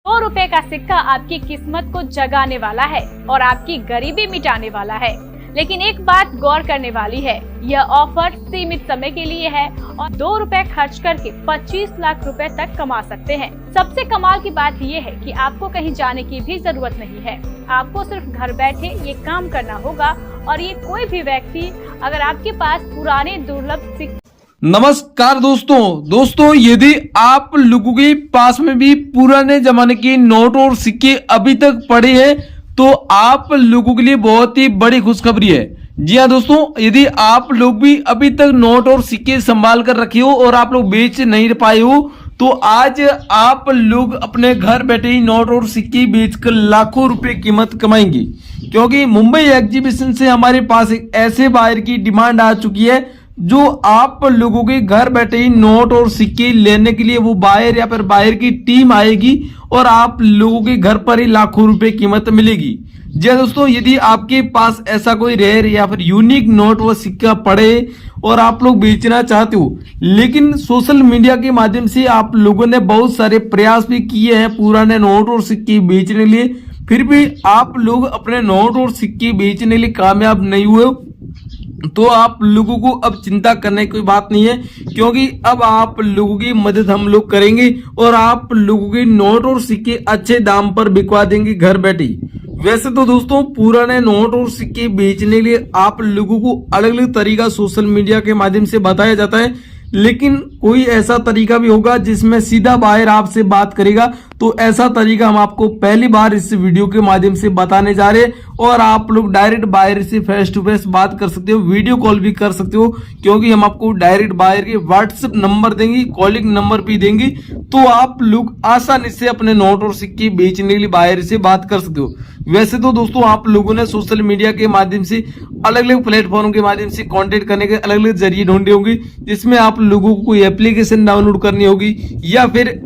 2 रुपए का सिक्का आपकी किस्मत को जगाने वाला है और आपकी गरीबी मिटाने वाला है। लेकिन एक बात गौर करने वाली है, यह ऑफर सीमित समय के लिए है और 2 रुपए खर्च करके 25 लाख रुपए तक कमा सकते हैं। सबसे कमाल की बात यह है कि आपको कहीं जाने की भी जरूरत नहीं है। आपको सिर्फ घर बैठे ये काम करना होगा और ये कोई भी व्यक्ति अगर आपके पास पुराने दुर्लभ सिक्के। नमस्कार दोस्तों यदि आप लोगों के पास में भी पुराने जमाने के नोट और सिक्के अभी तक पड़े हैं तो आप लोगों के लिए बहुत ही बड़ी खुशखबरी है। जी हाँ दोस्तों, यदि आप लोग भी अभी तक नोट और सिक्के संभाल कर रखे हो और आप लोग बेच नहीं पाए हो तो आज आप लोग अपने घर बैठे ही नोट और सिक्के बेचकर लाखों रुपए कीमत कमाएंगे, क्योंकि मुंबई एग्जीबिशन से हमारे पास एक ऐसे बायर की डिमांड आ चुकी है जो आप लोगों के घर बैठे ही नोट और सिक्के लेने के लिए वो बायर या फिर बायर की टीम आएगी और आप लोगों के घर पर ही लाखों रुपए कीमत मिलेगी। जी दोस्तों, यदि आपके पास ऐसा कोई रेयर या फिर यूनिक नोट व सिक्का पड़े और आप लोग बेचना चाहते हो, लेकिन सोशल मीडिया के माध्यम से आप लोगों ने बहुत सारे प्रयास भी किए हैं पुराने नोट और सिक्के बेचने के लिए, फिर भी आप लोग अपने नोट और सिक्के बेचने के लिए कामयाब नहीं हुए, तो आप लोगों को अब चिंता करने की कोई बात नहीं है, क्योंकि अब आप लोगों की मदद हम लोग करेंगे और आप लोगों के नोट और सिक्के अच्छे दाम पर बिकवा देंगे घर बैठे। वैसे तो दोस्तों पुराने नोट और सिक्के बेचने के लिए आप लोगों को अलग अलग तरीका सोशल मीडिया के माध्यम से बताया जाता है, लेकिन कोई ऐसा तरीका भी होगा जिसमें सीधा बायर आपसे बात करेगा। तो ऐसा तरीका हम आपको पहली बार इस वीडियो के माध्यम से बताने जा रहे हैं और आप लोग डायरेक्ट बायर से फेस टू फेस बात कर सकते हो, वीडियो कॉल भी कर सकते हो, क्योंकि हम आपको डायरेक्ट बायर के व्हाट्सएप नंबर देंगे, कॉलिंग नंबर भी देंगे, तो आप लोग आसानी से अपने नोट और सिक्के बेचने के लिए बायर से बात कर सकते हो। वैसे तो दोस्तों आप लोगों ने सोशल मीडिया के माध्यम से अलग अलग प्लेटफॉर्म के माध्यम से कांटेक्ट करने के अलग अलग जरिए ढूंढे होंगे, जिसमें आप लोगों को कोई एप्लीकेशन डाउनलोड करनी होगी या फिर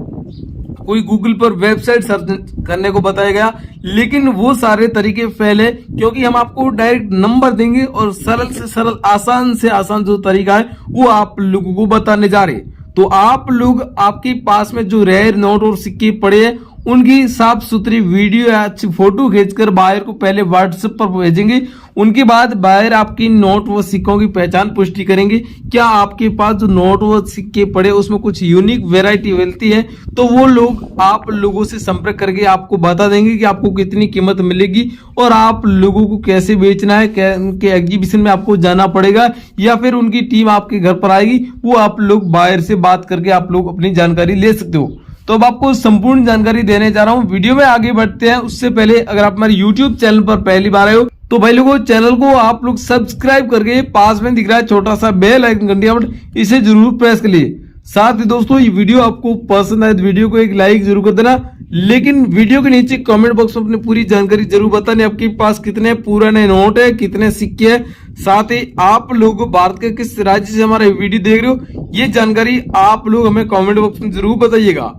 कोई गूगल पर वेबसाइट सर्च करने को बताया गया, लेकिन वो सारे तरीके फेल है, क्योंकि हम आपको डायरेक्ट नंबर देंगे और सरल से सरल आसान से आसान जो तरीका है वो आप लोगों को बताने जा रहे हैं। तो आप लोग आपके पास में जो रेयर नोट और सिक्के पड़े हैं उनकी साफ सुथरी वीडियो या अच्छी फोटो खींचकर बायर को पहले व्हाट्सएप पर भेजेंगे। उनके बाद बायर आपकी नोट व सिक्कों की पहचान पुष्टि करेंगे। क्या आपके पास जो नोट व सिक्के पड़े उसमें कुछ यूनिक वेराइटी मिलती है तो वो लोग आप लोगों से संपर्क करके आपको बता देंगे कि आपको कितनी कीमत मिलेगी और आप लोगों को कैसे बेचना है। उनके एग्जीबिशन में आपको जाना पड़ेगा या फिर उनकी टीम आपके घर पर आएगी, वो आप लोग बायर से बात करके आप लोग अपनी जानकारी ले सकते हो। तो अब आपको संपूर्ण जानकारी देने जा रहा हूं। वीडियो में आगे बढ़ते हैं उससे पहले अगर आप हमारे YouTube चैनल पर पहली बार आए हो तो भाई लोगों चैनल को आप लोग सब्सक्राइब करके पास में दिख रहा है छोटा सा बेल आइकन घंटिया बटन, इसे जरूर प्रेस कर लिए। साथ ही दोस्तों ये वीडियो आपको पसंद आए तो वीडियो को एक लाइक जरूर कर देना, लेकिन वीडियो के नीचे कमेंट बॉक्स में अपनी पूरी जानकारी जरूर बतानी, आपके पास कितने पुराने नोट है, कितने सिक्के हैं, साथ ही आप लोग भारत के किस राज्य से हमारा वीडियो देख रहे हो ये जानकारी आप लोग हमें कमेंट बॉक्स में जरूर बताइएगा।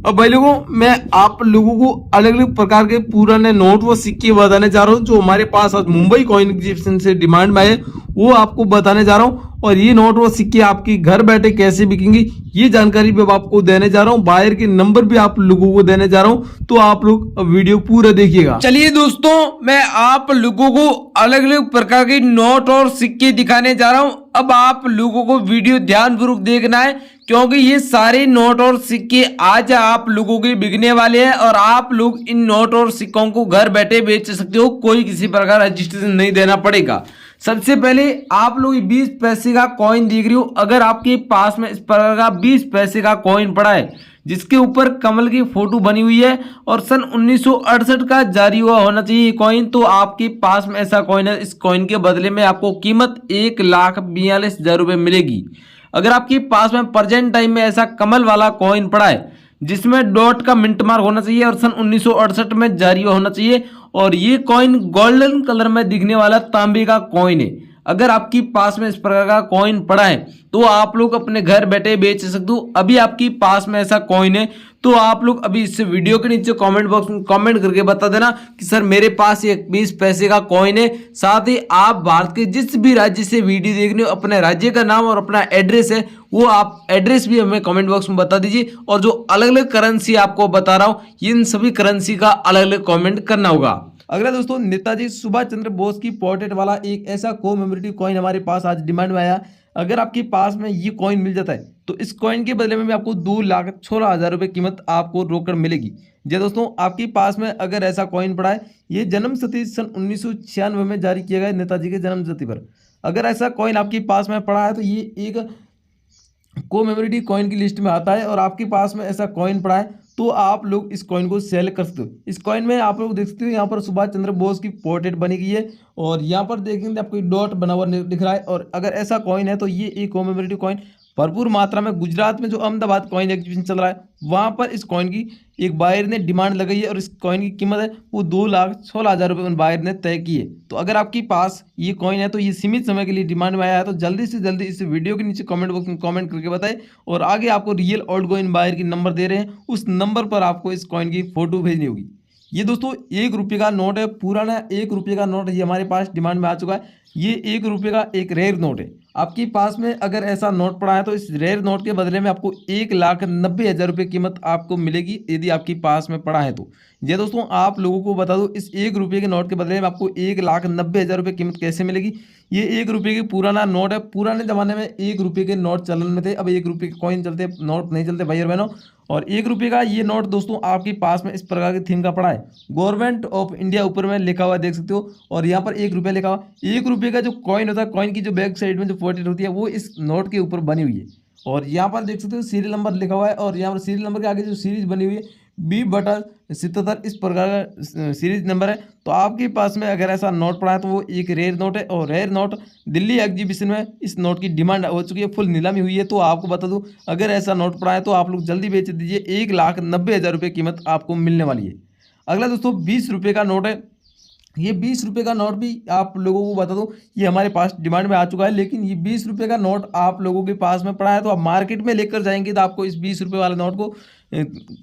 अब भाई लोगों मैं आप लोगों को अलग अलग प्रकार के पुराने नोट व सिक्के बताने जा रहा हूँ जो हमारे पास आज मुंबई कॉइन एग्जीबिशन से डिमांड में आए, वो आपको बताने जा रहा हूँ। और ये नोट व सिक्के आपके घर बैठे कैसे बिकेंगे ये जानकारी भी आपको देने जा रहा हूँ, बायर के नंबर भी आप लोगों को देने जा रहा हूँ, तो आप लोग वीडियो पूरा देखिएगा। चलिए दोस्तों मैं आप लोगों को अलग अलग प्रकार के नोट और सिक्के दिखाने जा रहा हूँ। अब आप लोगों को वीडियो ध्यानपूर्वक देखना है, क्योंकि ये सारे नोट और सिक्के आज आप लोगों के बिकने वाले हैं और आप लोग इन नोट और सिक्कों को घर बैठे बेच सकते हो, कोई किसी प्रकार रजिस्ट्रेशन नहीं देना पड़ेगा। सबसे पहले आप लोग 20 पैसे का कॉइन देख रहे हो, अगर आपके पास में इस प्रकार का 20 पैसे का कॉइन पड़ा है जिसके ऊपर कमल की फोटो बनी हुई है और सन 1968 का जारी हुआ होना चाहिए कॉइन, तो आपके पास में ऐसा कॉइन है, इस कॉइन के बदले में आपको कीमत 1,42,000 रुपये मिलेगी। अगर आपके पास में प्रेजेंट टाइम में ऐसा कमल वाला कॉइन पड़ा है जिसमें डॉट का मिंट मार्क होना चाहिए और सन 1968 में जारी होना चाहिए और ये कॉइन गोल्डन कलर में दिखने वाला तांबे का कॉइन है, अगर आपके पास में इस प्रकार का कॉइन पड़ा है तो आप लोग अपने घर बैठे बेच सकते हो। अभी आपके पास में ऐसा कॉइन है तो आप लोग अभी इस वीडियो के नीचे कमेंट बॉक्स में कमेंट करके बता देना कि सर मेरे पास ये 20 पैसे का कॉइन है। साथ ही आप भारत के जिस भी राज्य से वीडियो देख रहे हो अपने राज्य का नाम और अपना एड्रेस है वो आप एड्रेस भी हमें कमेंट बॉक्स में बता दीजिए। और जो अलग अलग करेंसी आपको बता रहा हूं इन सभी करेंसी का अलग अलग कॉमेंट करना होगा। अगला दोस्तों, नेताजी सुभाष चंद्र बोस की पोर्ट्रेट वाला एक ऐसा कोमेमोरेटिव कॉइन हमारे पास आज डिमांड में आया। अगर आपके पास में ये कॉइन मिल जाता है तो इस कॉइन के बदले में भी आपको 2,16,000 रुपये कीमत आपको रोकड़ मिलेगी। जी दोस्तों, आपके पास में अगर ऐसा कॉइन पड़ा है, ये जन्म शती सन 1996 में जारी किया गया नेताजी के जन्म शती पर। अगर ऐसा कॉइन आपके पास में पड़ा है तो ये एक कोमेमोरेटिव कॉइन की लिस्ट में आता है और आपके पास में ऐसा कॉइन पड़ा है तो आप लोग इस कॉइन को सेल कर सकते हो। इस कॉइन में आप लोग देख सकते हो यहाँ पर सुभाष चंद्र बोस की पोर्ट्रेट बनी गई है और यहाँ पर देखेंगे आपको एक डॉट बना हुआ दिख रहा है। और अगर ऐसा कॉइन है तो ये एक कोमेमोरेटिव कॉइन भरपूर मात्रा में गुजरात में जो अहमदाबाद कॉइन एग्जीबिशन चल रहा है वहाँ पर इस कॉइन की एक बायर ने डिमांड लगाई है और इस कॉइन की कीमत है वो 2,16,000 रुपये उन बायर ने तय की है। तो अगर आपके पास ये कॉइन है तो ये सीमित समय के लिए डिमांड में आया है तो जल्दी से जल्दी इस वीडियो के नीचे कमेंट बॉक्स में कमेंट करके बताएं। और आगे आपको रियल ओल्ड कॉइन बायर की नंबर दे रहे हैं, उस नंबर पर आपको इस कॉइन की फोटो भेजनी होगी। ये दोस्तों 1 रुपये का नोट है, पुराना 1 रुपये का नोट ये हमारे पास डिमांड में आ चुका है। ये 1 रुपये का एक रेयर नोट है। आपके पास में अगर ऐसा नोट पड़ा है तो इस रेयर नोट के बदले में आपको 1,90,000 रुपये कीमत आपको मिलेगी यदि आपके पास में पड़ा है तो। ये दोस्तों आप लोगों को बता दूं इस 1 रुपये के नोट के बदले में आपको 1,90,000 रुपये कीमत कैसे मिलेगी। ये 1 रुपये की पुराना नोट है। पुराने ज़माने में 1 रुपये के नोट चलन में थे, अब 1 रुपये के कॉइन चलते, नोट नहीं चलते भाई और बहनों। और 1 रुपये का ये नोट दोस्तों आपके पास में इस प्रकार की थीम का पड़ा है, गवर्नमेंट ऑफ इंडिया ऊपर में लिखा हुआ देख सकते हो और यहाँ पर 1 रुपये लिखा हुआ। 1 रुपये का जो कॉइन होता है, कॉइन की जो बैक साइड में जो पोर्ट्रेट होती है वो इस नोट के ऊपर बनी हुई है। और यहाँ पर देख सकते हो सीरियल नंबर लिखा हुआ है और यहाँ पर सीरियल नंबर के आगे जो सीरीज बनी हुई है B/77 इस प्रकार का सीरीज नंबर है। तो आपके पास में अगर ऐसा नोट पड़ा है तो वो एक रेयर नोट है और रेयर नोट दिल्ली एग्जीबिशन में इस नोट की डिमांड हो चुकी है, फुल नीलामी हुई है। तो आपको बता दूं अगर ऐसा नोट पड़ा है तो आप लोग जल्दी बेच दीजिए, 1,90,000 रुपये कीमत आपको मिलने वाली है। अगला दोस्तों 20 रुपये का नोट है। ये 20 रुपये का नोट भी आप लोगों को बता दूं ये हमारे पास डिमांड में आ चुका है, लेकिन ये 20 रुपये का नोट आप लोगों के पास में पड़ा है तो आप मार्केट में लेकर जाएंगे तो आपको इस 20 रुपये वाले नोट को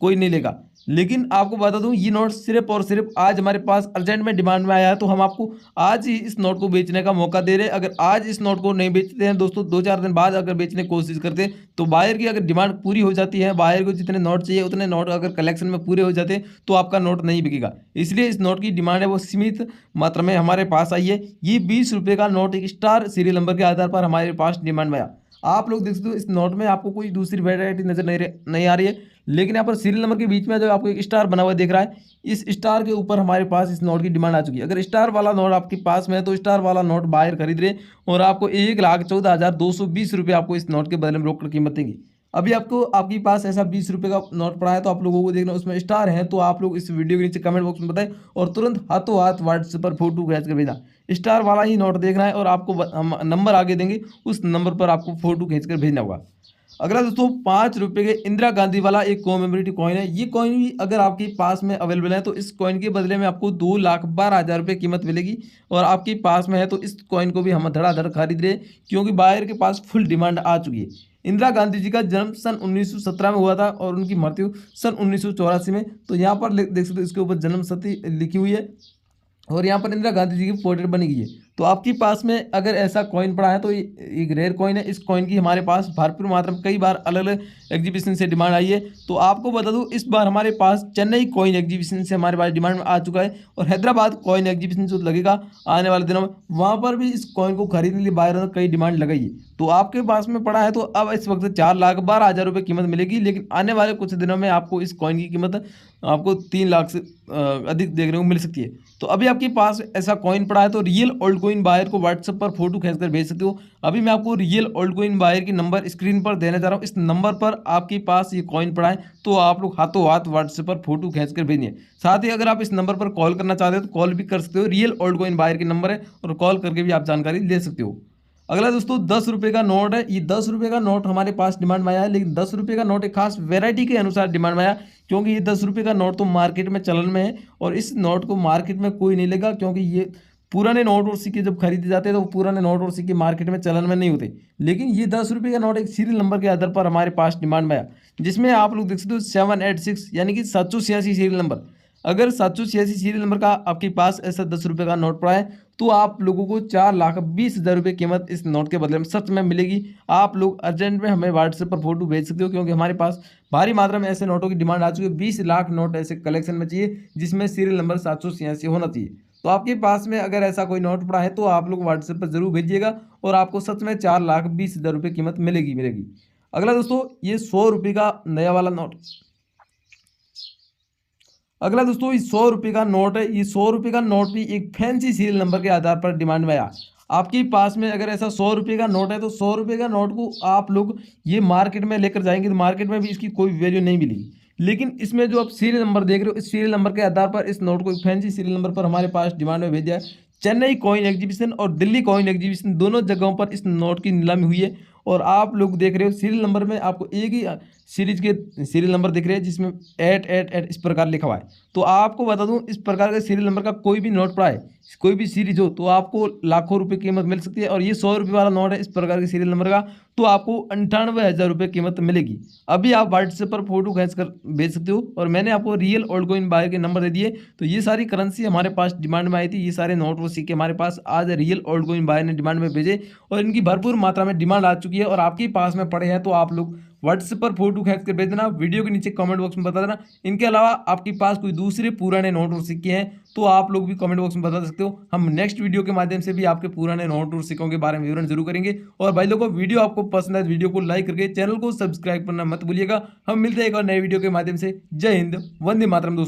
कोई नहीं लेगा। लेकिन आपको बता दूं ये नोट सिर्फ और सिर्फ आज हमारे पास अर्जेंट में डिमांड में आया है तो हम आपको आज ही इस नोट को बेचने का मौका दे रहे हैं। अगर आज इस नोट को नहीं बेचते हैं दोस्तों, 2-4 दिन बाद अगर बेचने की कोशिश करते हैं तो बायर की अगर डिमांड पूरी हो जाती है, बायर को जितने नोट चाहिए उतने नोट अगर कलेक्शन में पूरे हो जाते हैं तो आपका नोट नहीं बिकेगा। इसलिए इस नोट की डिमांड है वो सीमित मात्रा में हमारे पास आई है। ये 20 रुपये का नोट एक स्टार सीरियल नंबर के आधार पर हमारे पास डिमांड में आया। आप लोग देख सकते हो इस नोट में आपको कोई दूसरी वैरायटी नजर नहीं आ रही है, लेकिन यहाँ पर सीरियल नंबर के बीच में जो आपको एक स्टार बना हुआ दिख रहा है, इस स्टार के ऊपर हमारे पास इस नोट की डिमांड आ चुकी है। अगर स्टार वाला नोट आपके पास में है तो स्टार वाला नोट बाहर खरीद रहे और आपको 1,14,220 रुपये आपको इस नोट के बदले में रोकड़ कीमत देंगी। अभी आपके पास ऐसा 20 रुपये का नोट पड़ा है तो आप लोगों को देखना उसमें स्टार है तो आप लोग इस वीडियो के नीचे कमेंट बॉक्स में बताएं और तुरंत हाथों हाथ व्हाट्सएप पर फोटो खींच कर भेजना। स्टार वाला ही नोट देखना है और आपको हम नंबर आगे देंगे, उस नंबर पर आपको फोटो खींच कर भेजना होगा। अगला दोस्तों 5 रुपये के इंदिरा गांधी वाला एक कोमेमोरेटिव कॉइन है। ये कॉइन भी अगर आपके पास में अवेलेबल है तो इस कॉइन के बदले में आपको 2,12,000 रुपये कीमत मिलेगी और आपके पास में है तो इस कॉइन को भी हम धड़ाधड़ खरीद रहे हैं क्योंकि बायर के पास फुल डिमांड आ चुकी है। इंदिरा गांधी जी का जन्म सन 1917 में हुआ था और उनकी मृत्यु सन 1984 में। तो यहाँ पर देख सकते हो इसके ऊपर जन्म शती लिखी हुई है और यहाँ पर इंदिरा गांधी जी की पोर्ट्रेट बनी गई है। तो आपके पास में अगर ऐसा कॉइन पड़ा है तो ये एक रेयर कॉइन है। इस कॉइन की हमारे पास भरपूर मात्रा में कई बार अलग अलग एग्जीबिशन से डिमांड आई है। तो आपको बता दूं इस बार हमारे पास चेन्नई कॉइन एग्जीबिशन से हमारे पास डिमांड में आ चुका है और हैदराबाद कॉइन एग्जीबिशन जो लगेगा आने वाले दिनों में वहाँ पर भी इस कॉइन को खरीदने के लिए बायरों ने कई डिमांड लगाई है। तो आपके पास में पड़ा है तो अब इस वक्त 4,12,000 रुपये कीमत मिलेगी, लेकिन आने वाले कुछ दिनों में आपको इस कॉइन की कीमत आपको 3 लाख से अधिक देखने को मिल सकती है। तो अभी आपके पास ऐसा कॉइन पड़ा है तो रियल ओल्ड कॉइन बायर को व्हाट्सएप पर फोटो खींचकर भेज सकते हो। अभी मैं आपको रियल ओल्ड कॉइन बायर की नंबर स्क्रीन पर देने जा रहा हूँ। इस नंबर पर आपके पास ये कॉइन पड़ा है तो आप लोग हाथों हाथ व्हाट्सएप पर फोटो खींचकर भेजिए। साथ ही अगर आप इस नंबर पर कॉल करना चाहते हो तो कॉल भी कर सकते हो। रियल ओल्ड कॉइन बायर की नंबर है और कॉल करके भी आप जानकारी ले सकते हो। अगला दोस्तों 10 रुपये का नोट है। ये 10 रुपये का नोट हमारे पास डिमांड में आया है, लेकिन 10 रुपये का नोट एक खास वैरायटी के अनुसार डिमांड में आया क्योंकि ये 10 रुपये का नोट तो मार्केट में चलन में है और इस नोट को मार्केट में कोई नहीं लेगा क्योंकि ये पुराने नोट और सिक्के जब खरीदे जाते हैं तो पुराने नोट और सिक्के मार्केट में चलन में नहीं होते, लेकिन ये 10 रुपये का नोट एक सीरियल नंबर के आधार पर हमारे पास डिमांड में आया, जिसमें आप लोग देख सकते हो 786 यानी कि 786 सीरियल नंबर। अगर 786 सीरियल नंबर का आपके पास ऐसा 10 रुपये का नोट पड़ा है तो आप लोगों को 4,20,000 रुपये कीमत इस नोट के बदले में सच में मिलेगी। आप लोग अर्जेंट में हमें व्हाट्सएप पर फोटो भेज सकते हो, क्योंकि हमारे पास भारी मात्रा में ऐसे नोटों की डिमांड आ चुकी है। 20 लाख नोट ऐसे कलेक्शन में चाहिए जिसमें सीरियल नंबर 786 होना चाहिए। तो आपके पास में अगर ऐसा कोई नोट पड़ा है तो आप लोग व्हाट्सएप पर जरूर भेजिएगा और आपको सच में 4,20,000 रुपये कीमत मिलेगी। अगला दोस्तों ये 100 रुपये का नया वाला नोट। अगला दोस्तों ये 100 रुपये का नोट है। ये 100 रुपये का नोट भी एक फैंसी सीरियल नंबर के आधार पर डिमांड में आया। आपके पास में अगर ऐसा 100 रुपये का नोट है तो 100 रुपये का नोट को आप लोग ये मार्केट में लेकर जाएंगे तो मार्केट में भी इसकी कोई वैल्यू नहीं मिलेगी, लेकिन इसमें जो आप सीरियल नंबर देख रहे हो इस सीरियल नंबर के आधार पर इस नोट को एक फैंसी सीरियल नंबर पर हमारे पास डिमांड में भेजा है। चेन्नई कॉइन एग्जीबिशन और दिल्ली कॉइन एग्जीबिशन दोनों जगहों पर इस नोट की नीलामी हुई है और आप लोग देख रहे हो सीरियल नंबर में आपको एक ही सीरीज के सीरियल नंबर दिख रहे हैं जिसमें 888 इस प्रकार लिखा हुआ है। तो आपको बता दूं इस प्रकार के सीरियल नंबर का कोई भी नोट पड़ा है, कोई भी सीरीज हो तो आपको लाखों रुपए कीमत मिल सकती है। और ये 100 रुपये वाला नोट है इस प्रकार के सीरियल नंबर का तो आपको 98,000 रुपये कीमत मिलेगी। अभी आप व्हाट्सएप पर फोटो खींच कर भेज सकते हो और मैंने आपको रियल ओल्ड कॉइन बायर के नंबर दे दिए। तो ये सारी करेंसी हमारे पास डिमांड में आई थी, ये सारे नोट वो सिक्के हमारे पास आज रियल ओल्ड कॉइन बायर ने डिमांड में भेजे और इनकी भरपूर मात्रा में डिमांड आ चुकी है और आपके पास में पड़े हैं। तो आप लोग व्हाट्सएप पर फोटो खींच कर भेज देना, वीडियो के नीचे कमेंट बॉक्स में बता देना। इनके अलावा आपके पास कोई दूसरे पुराने नोट और सिक्के हैं तो आप लोग भी कमेंट बॉक्स में बता सकते हो। हम नेक्स्ट वीडियो के माध्यम से भी आपके पुराने नोट और सिक्कों के बारे में विवरण जरूर करेंगे। और भाई लोगों वीडियो आपको पसंद है वीडियो को लाइक करके चैनल को सब्सक्राइब करना मत भूलिएगा। हम मिलते हैं एक और नए वीडियो के माध्यम से। जय हिंद, वंदे मातरम दोस्तों।